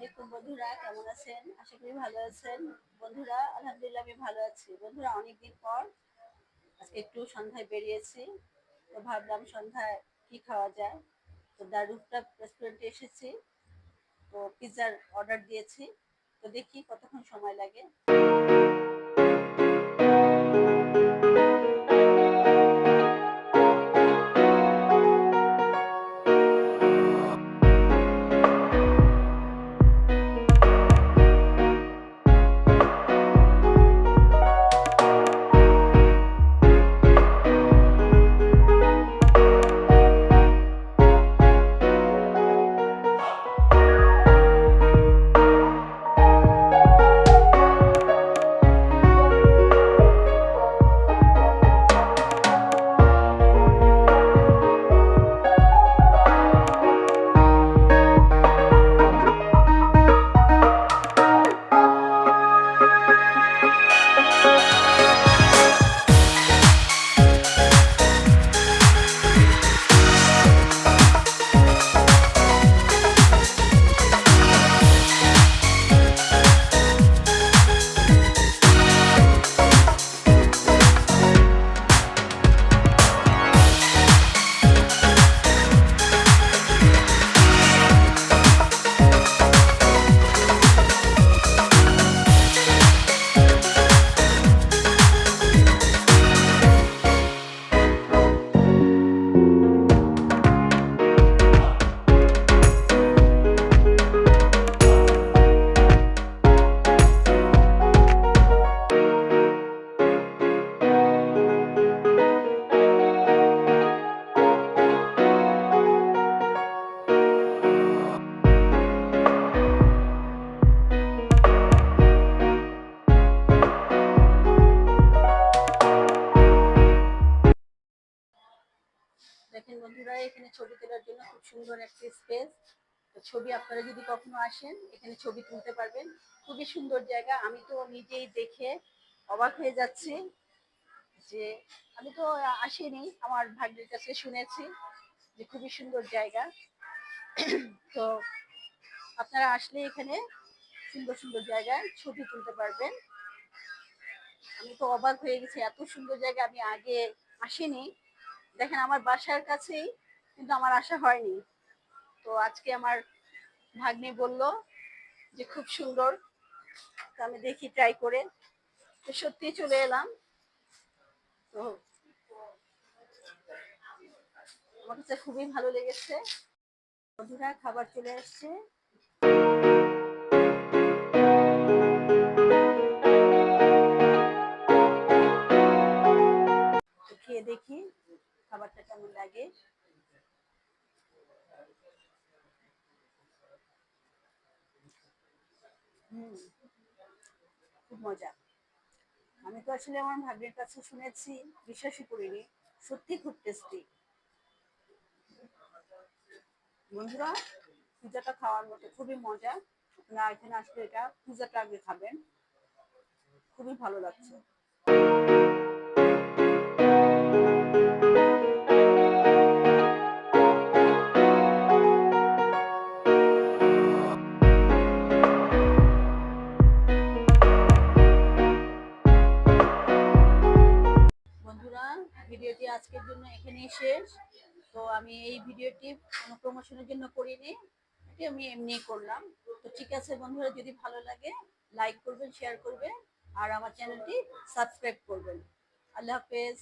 আলাইকুম বন্ধুরা, কেমন আছেন? আশা করি ভালো আছেন। বন্ধুরা আলহামদুলিল্লাহ আমি ভালো আছি। বন্ধুরা অনেকদিন পর আজকে একটু সন্ধ্যায় বেরিয়েছি। তো ভাবলাম সন্ধ্যায় কি খাওয়া যায়। তো দ্য রুফটপ রেস্টুরেন্টে এসেছি। তো পিৎজার অর্ডার দিয়েছি। তো দেখি কতক্ষণ সময় লাগে। দেখেন বন্ধুরা, এখানে ছবি তোলার জন্য খুব সুন্দর একটা স্পেস। তো ছবি আপনারা যদি কখনো আসেন এখানে ছবি তুলতে পারবেন। খুবই সুন্দর জায়গা। আমি তো নিজেই দেখে অবাক হয়ে যাচ্ছি যে আমি তো আসিনি, আমার ভাগ্যের কাছে শুনেছি যে খুবই সুন্দর জায়গা। তো আপনারা আসলে এখানে সুন্দর সুন্দর জায়গায় ছবি তুলতে পারবেন। আমি তো অবাক হয়ে গেছি, এত সুন্দর জায়গা আমি আগে আসিনি। দেখেন আমার বাসার কাছেই, কিন্তু আমার আসা হয়নি। তো আজকে আমার ভাগ্নি বলল যে খুব সুন্দর। তো আমি দেখি ট্রাই করে, তো সত্যি চলে এলাম। তো আমার কাছে খুবই ভালো লেগেছে। বন্ধুরা খাবার চলে আসছে। খেয়ে দেখি খাবারটা কেমন লাগে। খুব মজা। আমি তো আসলে আমার ভাগ্নের কাছে শুনেছি, বিশ্বাসই করিনি। সত্যি খুব টেস্টি। বন্ধুরা পিজাটা খাওয়ার মতো, খুবই মজা। আপনারা এখানে আসলে এটা পিজাটা আগে খাবেন, খুবই ভালো লাগছে। বন্ধুরা ভিডিওটি আজকের জন্য এখানেই শেষ। তো আমি এই ভিডিওটি কোনো প্রমোশনের জন্য করিনি, এটি আমি এমনি করলাম। তো ঠিক আছে বন্ধুরা, যদি ভালো লাগে লাইক করবেন, শেয়ার করবেন, আর আমার চ্যানেলটি সাবস্ক্রাইব করবেন। আল্লাহ হাফেজ।